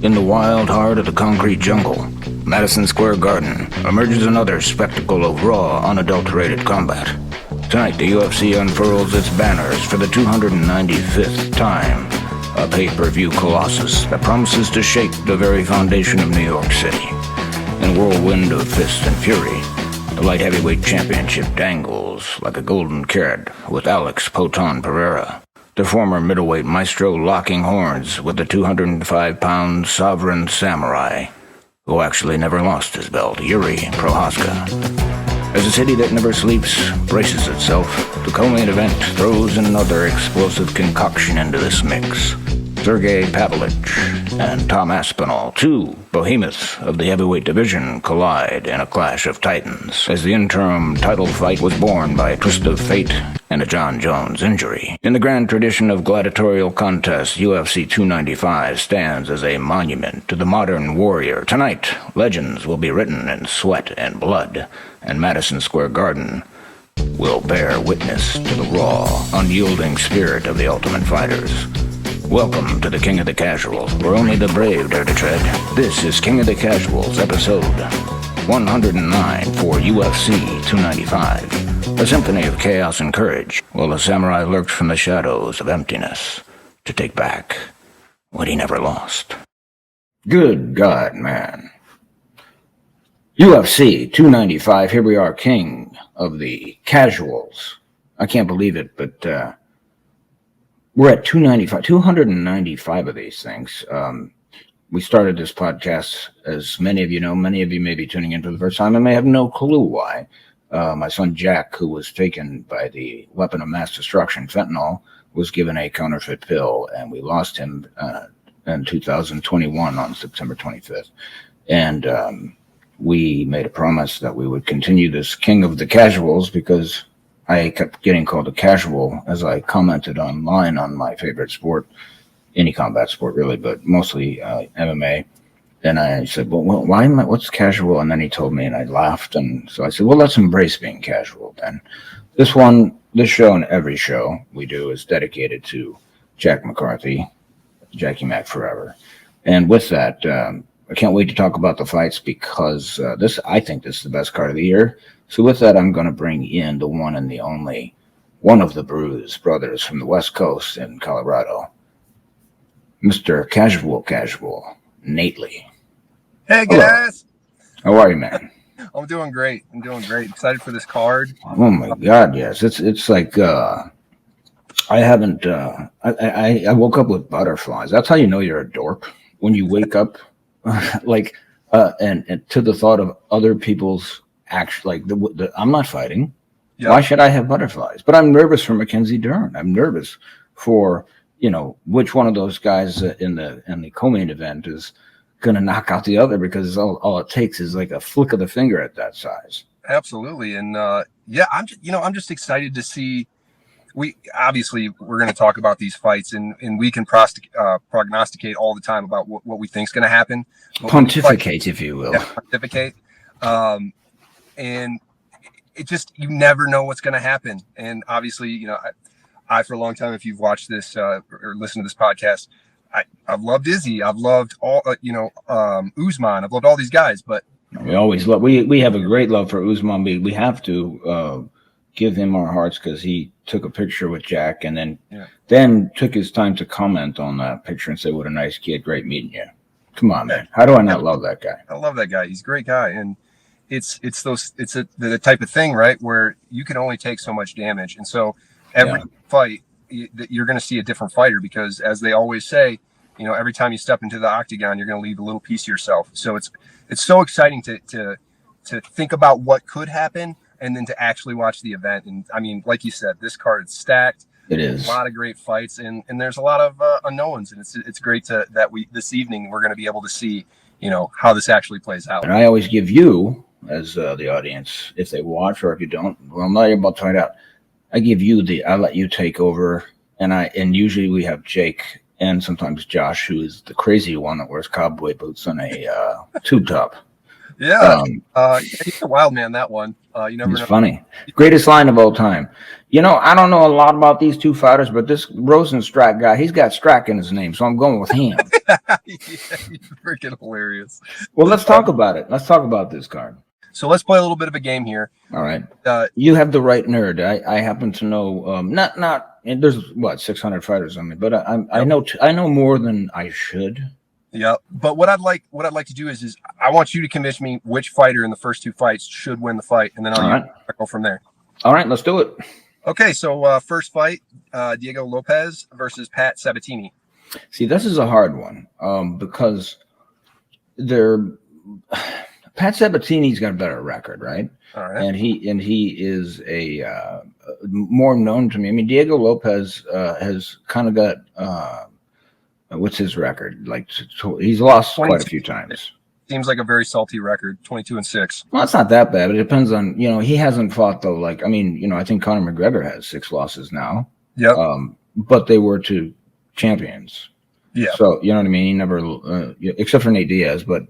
In the wild heart of the concrete jungle, Madison Square Garden, emerges another spectacle of raw, unadulterated combat. Tonight, the UFC unfurls its banners for the 295th time, a pay-per-view colossus that promises to shake the very foundation of New York City. In a whirlwind of fists and fury, the light heavyweight championship dangles like a golden carrot with Alex Poton Pereira, the former middleweight maestro locking horns with the 205-pound sovereign samurai, who actually never lost his belt, Yuri Prohaska. As a city that never sleeps braces itself, the co-main event throws another explosive concoction into this mix. Sergey Pavlich and Tom Aspinall, two behemoths of the heavyweight division, collide in a clash of titans, as the interim title fight was born by a twist of fate and a John Jones injury. In the grand tradition of gladiatorial contests, UFC 295 stands as a monument to the modern warrior. Tonight, legends will be written in sweat and blood, and Madison Square Garden will bear witness to the raw, unyielding spirit of the Ultimate Fighters. Welcome to the King of the Casuals, where only the brave dare to tread. This is King of the Casuals, episode 109 for UFC 295. A symphony of chaos and courage, while the samurai lurks from the shadows of emptiness to take back what he never lost. Good God, man. UFC 295, here we are, King of the Casuals. I can't believe it, but we're at 295 of these things. We started this podcast, as many of you know. Many of you may be tuning in for the first time and may have no clue why. My son Jack, who was taken by the weapon of mass destruction, fentanyl, was given a counterfeit pill, and we lost him in 2021 on September 25th. And we made a promise that we would continue this King of the Casuals because I kept getting called a casual as I commented online on my favorite sport, any combat sport really, but mostly MMA. And I said, well, what's casual? And then he told me, and I laughed. And so I said, well, let's embrace being casual then. This show and every show we do is dedicated to Jack McCarthy, Jackie Mac forever. And with that, I can't wait to talk about the fights because I think this is the best card of the year. So with that, I'm going to bring in the one and the only, one of the Bruise brothers from the West Coast in Colorado, Mr. Casual, Nate Lee. Hey, guys. How are you, man? I'm doing great. Excited for this card. Oh, my God, yes. It's like I haven't I woke up with butterflies. That's how you know you're a dork, when you wake up and to the thought of other people's actually, like I'm not fighting. Yeah. Why should I have butterflies? But I'm nervous for Mackenzie Dern. I'm nervous for, which one of those guys in the co-main event is going to knock out the other, because all it takes is like a flick of the finger at that size. Absolutely. And I'm just excited to see. We're going to talk about these fights, and we can prognosticate all the time about what we think is going to happen. Pontificate, if you will. Yeah, pontificate. And it just, you never know what's going to happen. And obviously, I for a long time, if you've watched this or listened to this podcast, I've loved Izzy. I've loved all, Usman. I've loved all these guys, but we always love, we have a great love for Usman. We have to give him our hearts because he took a picture with Jack and then took his time to comment on that picture and say, what a nice kid. Great meeting you. Come on, man. How do I not love that guy? I love that guy. He's a great guy. And it's the type of thing, right, where you can only take so much damage. And so every fight, you're going to see a different fighter, because as they always say, every time you step into the octagon, you're going to leave a little piece of yourself. So it's so exciting to think about what could happen and then to actually watch the event. And I mean, like you said, this card's stacked. It is a lot of great fights, and there's a lot of unknowns, and it's great that this evening we're going to be able to see, how this actually plays out. And I always give you, as the audience, if they watch or if you don't, well, I'm not about to find out. I let you take over, and usually we have Jake and sometimes Josh, who is the crazy one that wears cowboy boots on a tube top. Yeah. He's a wild man, that one. You never He's know. funny. Greatest line of all time. You know, I don't know a lot about these two fighters, but this Rosenstrack guy, he's got Strack in his name, so I'm going with him. Yeah, he's freaking hilarious. Well, let's talk about it. Let's talk about this card. So let's play a little bit of a game here. All right. You have the right nerd. I happen to know not and there's what 600 fighters on me, but I know more than I should. Yeah, but what I'd like to do is I want you to convince me which fighter in the first two fights should win the fight, and then I'll go from there. All right, let's do it. Okay, so first fight, Diego Lopez versus Pat Sabatini. See, this is a hard one because Pat Sabatini's got a better record, right? All right. And he is a more known to me. I mean, Diego Lopez has kind of got what's his record? Like he's lost quite a few times. Seems like a very salty record, 22-6. Well, it's not that bad. But it depends on he hasn't fought though. Like I mean, I think Conor McGregor has 6 losses now. Yeah. But they were to champions. Yeah. So you know what I mean. He never, except for Nate Diaz, but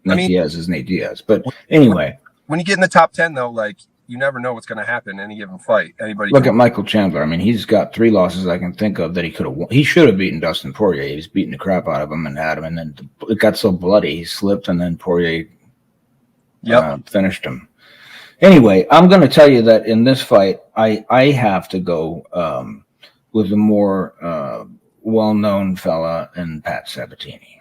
Nate Diaz is Nate Diaz. But anyway, when you get in the top 10, though, like you never know what's going to happen in any given fight. Anybody look at Michael Chandler. I mean, he's got 3 losses I can think of that he could have won. He should have beaten Dustin Poirier. He was beating the crap out of him and had him, and then it got so bloody he slipped, and then Poirier finished him. Anyway, I'm going to tell you that in this fight, I have to go with the more well-known fella in Pat Sabatini.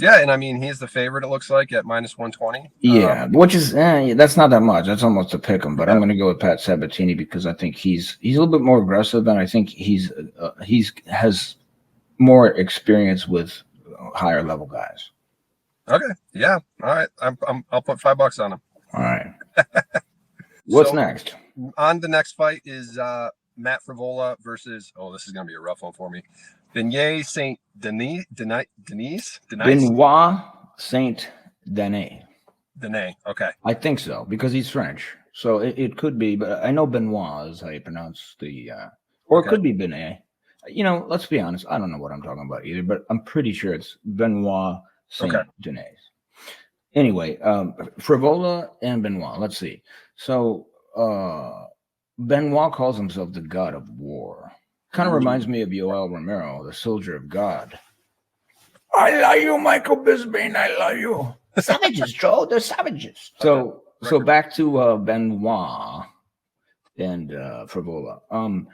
Yeah, and I mean he's the favorite. It looks like at -120. Yeah, which is that's not that much. That's almost a pick 'em. But I'm going to go with Pat Sabatini because I think he's a little bit more aggressive, and I think he has more experience with higher level guys. Okay. Yeah. All right. I'll put $5 on him. All right. What's next? On the next fight is Matt Frivola versus. Oh, this is going to be a rough one for me. Benoit Saint Denis. Benoit Saint Denis. Denis. Okay. I think so because he's French, so it could be. But I know Benoit is how you pronounce the, or it could be Benet. Let's be honest. I don't know what I'm talking about either, but I'm pretty sure it's Benoit Saint Denis. Anyway, Frivola and Benoit. Let's see. So Benoit calls himself the god of war. Kind of reminds me of Yoel Romero, the soldier of God. I love you, Michael Bisping. I love you. The savages, Joe. They're savages. So back to Benoit and Frivola.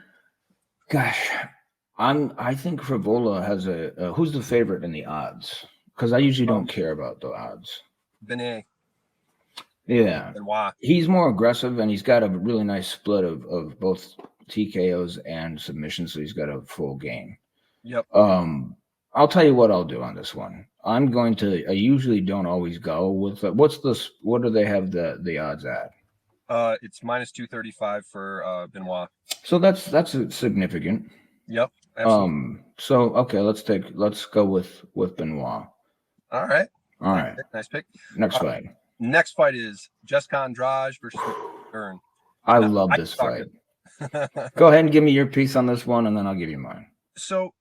Gosh, I think Frivola has a who's the favorite in the odds? Because I usually don't care about the odds. Benet. Yeah. Benoit. He's more aggressive, and he's got a really nice split of both TKOs and submissions, so he's got a full game. Yep. I'll tell you what I'll do on this one. I usually don't always go with what do they have the odds at? It's -235 for Benoit. So that's significant. Yep. Absolutely. So okay, let's go with Benoit. All right. Nice pick. Next fight. Next fight is Jessica Andrade versus Dern. I love this fight. Go ahead and give me your piece on this one, and then I'll give you mine. So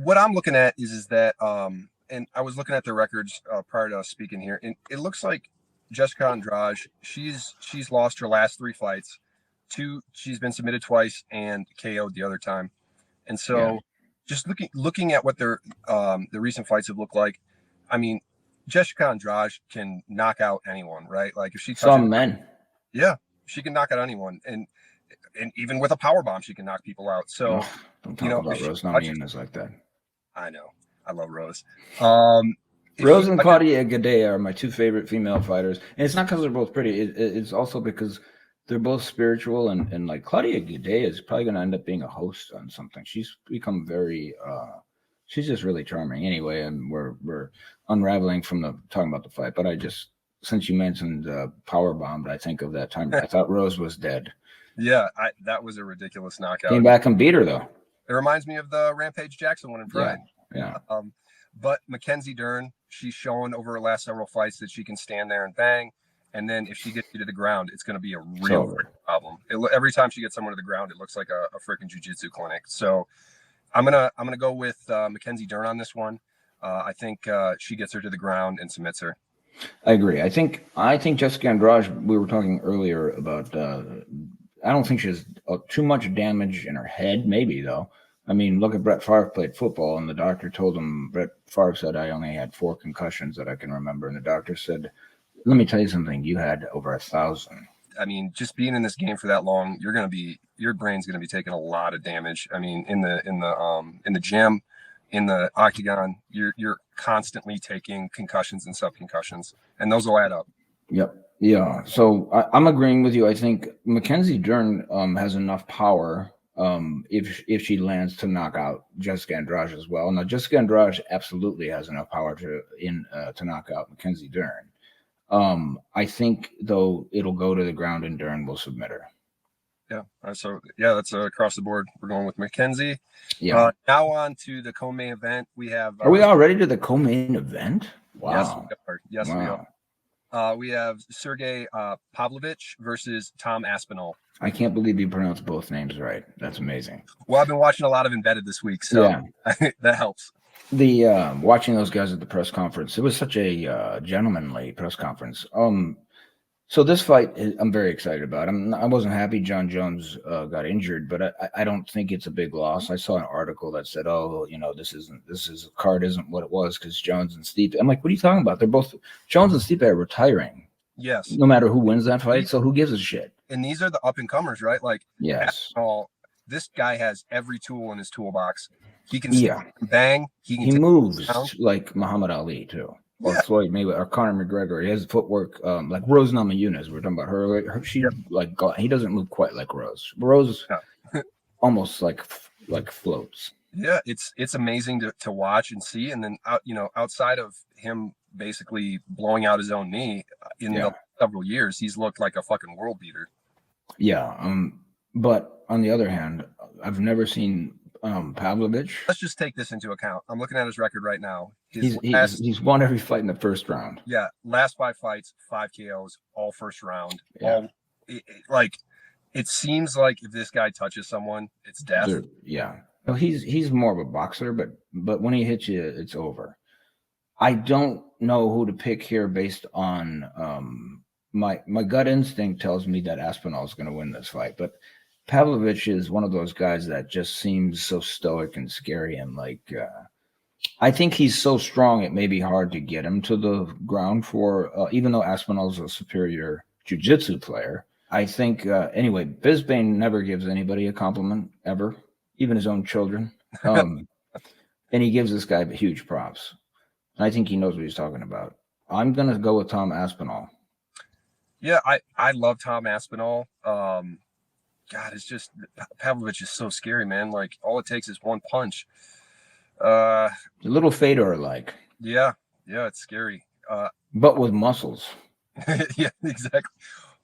what I'm looking at is that and I was looking at the records prior to us speaking here, and it looks like Jessica Andrade, she's lost her last 3 fights. 2, she's been submitted twice and KO'd the other time. And so just looking at what the recent fights have looked like, I mean, Jessica Andrade can knock out anyone, right? Like if she touches some men. Yeah, she can knock out anyone, and even with a power bomb, she can knock people out. So, don't talk about Rose Namajunas like that. I know. I love Rose. Rose and Claudia Gadelha are my 2 favorite female fighters. And it's not because they're both pretty. It's also because they're both spiritual. And like Claudia Gadelha is probably going to end up being a host on something. She's become very, she's just really charming anyway. And we're unraveling from talking about the fight. But since you mentioned power bombed, I think of that time. I thought Rose was dead. Yeah, that was a ridiculous knockout. Came back and beat her, though. It reminds me of the Rampage Jackson one in Pride. Yeah. But Mackenzie Dern, she's shown over her last several fights that she can stand there and bang. And then if she gets you to the ground, it's going to be a real problem. Every time she gets someone to the ground, it looks like a freaking jiu-jitsu clinic. So I'm gonna go with Mackenzie Dern on this one. I think she gets her to the ground and submits her. I agree. I think Jessica Andrade. We were talking earlier about. I don't think she has too much damage in her head. Maybe though. I mean, look at Brett Favre played football, and the doctor told him. Brett Favre said, "I only had 4 concussions that I can remember," and the doctor said, "Let me tell you something. You had over 1,000." I mean, just being in this game for that long, your brain's gonna be taking a lot of damage. I mean, in the gym, in the octagon, you're constantly taking concussions and subconcussions, and those will add up. Yep. Yeah. So I'm agreeing with you. I think Mackenzie Dern has enough power if she lands to knock out Jessica Andrade as well. Now Jessica Andrade absolutely has enough power to knock out Mackenzie Dern. I think though it'll go to the ground and Dern will submit her. Yeah. So yeah, that's across the board. We're going with Mackenzie. Yeah. Now on to the co-main event. We have. Are we already to the co-main event? Wow. Yes, we are. Yes, wow. we are. We have Sergey Pavlovich versus Tom Aspinall. I can't believe you pronounced both names right. That's amazing. Well, I've been watching a lot of Embedded this week, so yeah. That helps. The watching those guys at the press conference, it was such a gentlemanly press conference. So this fight, I'm very excited about. I wasn't happy John Jones got injured, but I don't think it's a big loss. I saw an article that said, "Oh, this card isn't what it was because Jones and Stipe." I'm like, "What are you talking about? They're both Jones and Stipe are retiring. Yes. No matter who wins that fight, so who gives a shit?" And these are the up and comers, right? Like, yes, this guy has every tool in his toolbox. He can bang. He moves like Muhammad Ali too. Or Floyd Mayweather or Conor McGregor. He has footwork like Rose Namajunas. We're talking about her. He doesn't move quite like Rose. Rose almost like floats. Yeah, it's amazing to watch and see. And then outside of him basically blowing out his own knee in the several years, he's looked like a fucking world beater. Yeah. But on the other hand, I've never seen Pavlovich. Let's just take this into account. I'm looking at his record right now. He's won every fight in the first round. Yeah, last 5 fights, 5 KOs, all first round. Yeah. It seems like if this guy touches someone, it's death. Yeah. No, he's more of a boxer, but when he hits you, it's over. I don't know who to pick here based on my gut instinct tells me that Aspinall is going to win this fight, but Pavlovich is one of those guys that just seems so stoic and scary, and I think he's so strong it may be hard to get him to the ground for, even though Aspinall's a superior jiu-jitsu player. I think, anyway, Bisbane never gives anybody a compliment, ever, even his own children. And he gives this guy huge props. I think he knows what he's talking about. I'm going to go with Tom Aspinall. Yeah, I love Tom Aspinall. God, it's just Pavlovich is so scary, man. Like all it takes is one punch. A little Fedor-like. Yeah, it's scary. But with muscles. Yeah, exactly.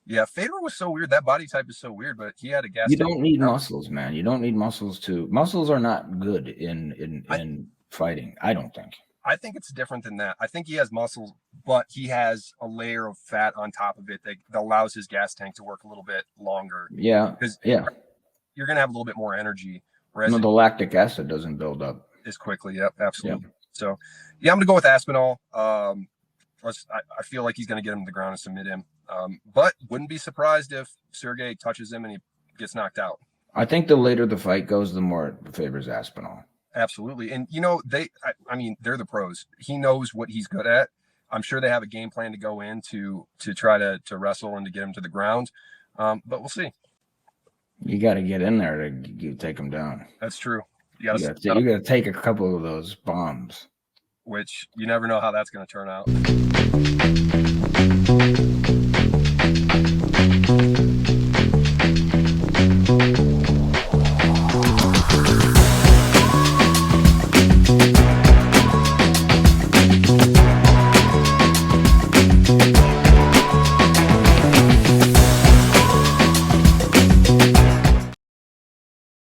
Yeah, Fedor was so weird. That body type is so weird, but he had a gas. You don't need muscles, man. You don't need muscles muscles are not good in fighting, I don't think. I think it's different than that. I think he has muscles, but he has a layer of fat on top of it that allows his gas tank to work a little bit longer. Yeah. Because you're going to have a little bit more energy. Whereas the lactic acid doesn't build up as quickly. Yep, absolutely. Yep. So, yeah, I'm going to go with Aspinall. I feel like he's going to get him to the ground and submit him. But wouldn't be surprised if Sergey touches him and he gets knocked out. I think the later the fight goes, the more it favors Aspinall. Absolutely. And, they're the pros. He knows what he's good at. I'm sure they have a game plan to go in to try to wrestle and to get him to the ground. But we'll see. You got to get in there to take him down. That's true. You got to take a couple of those bombs. Which you never know how that's going to turn out.